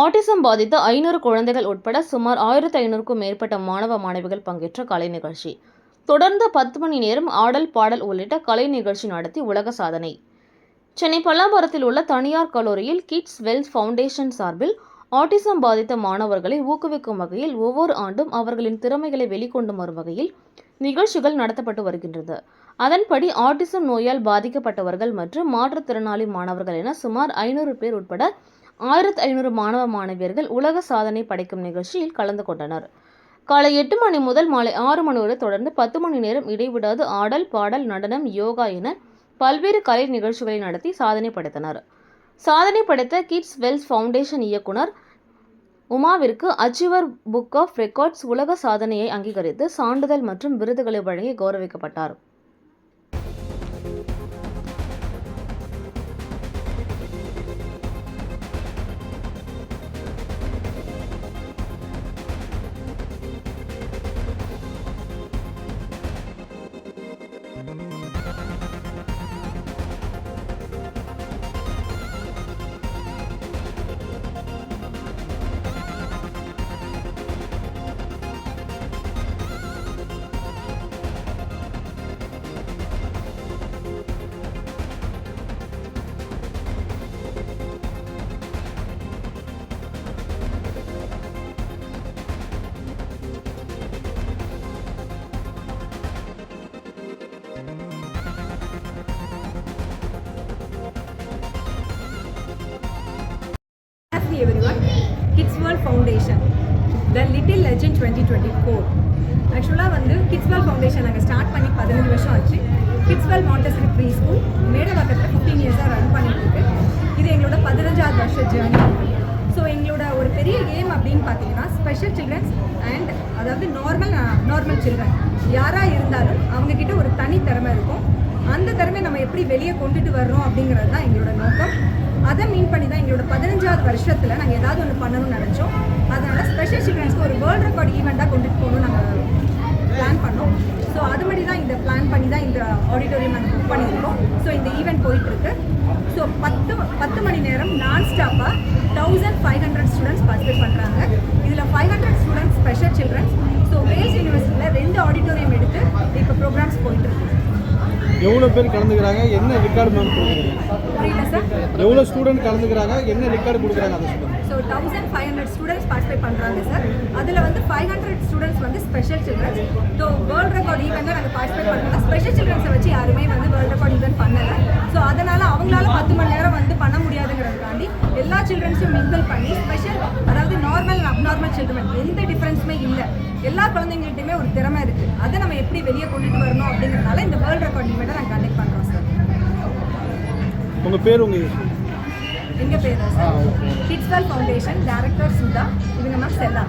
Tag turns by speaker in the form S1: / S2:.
S1: Autism பாதித்த 500 குழந்தைகள் உட்பட சுமார் 1500க்கும் மேற்பட்ட மாணவ மாணவிகள் பங்கேற்ற கலை நிகழ்ச்சி. தொடர்ந்து 10 மணி நேரம் ஆடல் பாடல் உள்ளிட்ட கலை நிகழ்ச்சி நடத்தி உலக சாதனை. சென்னை பல்லாவரத்தில் உள்ள தனியார் கல்லூரியில் கிட்ஸ் வெல்த் ஃபவுண்டேஷன் சார்பில் ஆட்டிசம் பாதித்த மாணவர்களை ஊக்குவிக்கும் வகையில் ஒவ்வொரு ஆண்டும் அவர்களின் திறமைகளை வெளிக்கொண்டு வரும் வகையில் நிகழ்ச்சிகள் நடத்தப்பட்டு வருகின்றது. அதன்படி ஆட்டிசம் நோயால் பாதிக்கப்பட்டவர்கள் மற்றும் மாற்றுத்திறனாளி மாணவர்கள் என சுமார் 500 பேர் உட்பட 1500 மாணவ மாணவியர்கள் உலக சாதனை படைக்கும் நிகழ்ச்சியில் கலந்து கொண்டனர். காலை 8 மணி முதல் மாலை 6 மணி வரை தொடர்ந்து 10 மணி நேரம் இடைவிடாது ஆடல் பாடல் நடனம் யோகா என பல்வேறு கலை நிகழ்ச்சிகளை நடத்தி சாதனை படைத்தனர். சாதனை படைத்த கிட்ஸ் வெல்த் ஃபவுண்டேஷன் இயக்குனர் உமாவிற்கு அச்சீவர் புக் ஆஃப் ரெக்கார்ட்ஸ் உலக சாதனையை அங்கீகரித்து சான்றிதழ் மற்றும் விருதுகளை வழங்கி கௌரவிக்கப்பட்டார்.
S2: Everyone, Kids World Foundation, The Little Legend 2024. ஆக்சுவலாக Kids World Foundation நாங்கள் ஸ்டார்ட் பண்ணி 15 வருஷம் ஆச்சு. Kids World Montessori Pre School மேடவாக்கத்தில் 15 இயர்ஸாக ரன் பண்ணிட்டு இருக்கு. இது எங்களோட 15வது வருஷ ஜேர்னி. ஸோ எங்களோட ஒரு பெரிய எய்ம் அப்படின்னு பார்த்தீங்கன்னா ஸ்பெஷல் சில்ட்ரன்ஸ் அண்ட் அதாவது நார்மல் சில்ட்ரன் யாராக இருந்தாலும் அவங்கக்கிட்ட ஒரு தனி திறமை இருக்கும். அந்த திறமை நம்ம எப்படி வெளியே கொண்டுட்டு வர்றோம் அப்படிங்கிறது தான் எங்களோட நோக்கம். அதை மீன் பண்ணி தான் எங்களோட 15வது வருஷத்தில் நாங்கள் ஏதாவது ஒன்று பண்ணணும்னு நினச்சோம். அதனால் ஸ்பெஷல் சில்ட்ரன்ஸ்க்கு ஒரு வேர்ல்ட் ரெக்கார்ட் ஈவெண்ட்டாக கொண்டுட்டு போகணும்னு நாங்கள் பிளான் பண்ணோம். ஸோ அதுபடி தான் இந்த பிளான் பண்ணி தான் இந்த ஆடிட்டோரியம் நாங்கள் புக் பண்ணியிருக்கோம். ஸோ இந்த ஈவெண்ட் போயிட்டுருக்கு. ஸோ 10 மணி நேரம் நான் ஸ்டாப்பாக 1500 ஸ்டூடெண்ட்ஸ் பார்ட்டிசிபேட் பண்ணுறாங்க. இதில் 500 students special childrens. So Vels யூனிவர்சிட்டியில் 2 ஆடிட்டோரியம் எடுத்து இப்போ ப்ரோக்ராம்ஸ் போயிட்டுருக்கு.
S3: எவ்வளோ பேர் கலந்துக்கிறாங்க, என்ன ரெக்கார்டு மேம் கொடுக்குறீங்க?
S2: புரியல சார்.
S3: எவ்வளோ ஸ்டூடெண்ட் கலந்துக்கிறாங்க, என்ன ரெக்கார்டு கொடுக்குறாங்க அதை சொல்லுங்கள்.
S2: ஸோ 1500 ஸ்டூடெண்ட்ஸ் பார்ட்டிசிபேட் பண்ணுறாங்க சார். அதில் 500 students special childrens. So world record ஈவெண்ட்டில் நாங்கள் பார்ட்டிசிபேட் பண்ணோம்னா ஸ்பெஷல் சில்ட்ரன்ஸை வச்சு யாருமே வேர்ல்ட் ரெக்கார்ட் ஈவெண்ட் பண்ணலை. ஸோ அதனால் அவங்களால 10 மணி நேரம் பண்ண முடியாதுங்கிறதுக்காண்டி எல்லா சில்ட்ரன்ஸையும் மிங்கிள் பண்ணி ஸ்பெஷல் அதாவது நார்மல் அப்நார்மல் சில்ட்ரன் எந்த டிஃப்ரென்ஸுமே இல்லை. எல்லா குழந்தைங்கள்ட்டையுமே ஒரு திறமை இருக்குது. அதை நம்ம எப்படி வெளியே கொண்டுட்டு வரணும் அப்படிங்கிறதுனால இந்த வேர்ல்ட் ரெக்கார்ட் ஈவெண்ட்டை நாங்கள் கண்டக்ட் பண்ணுறோம் சார்.
S3: உங்கள் பேர்
S2: எங்கள் பேர் sir kids wealth foundation director Sudha. இவங்க மேம் செல்லா.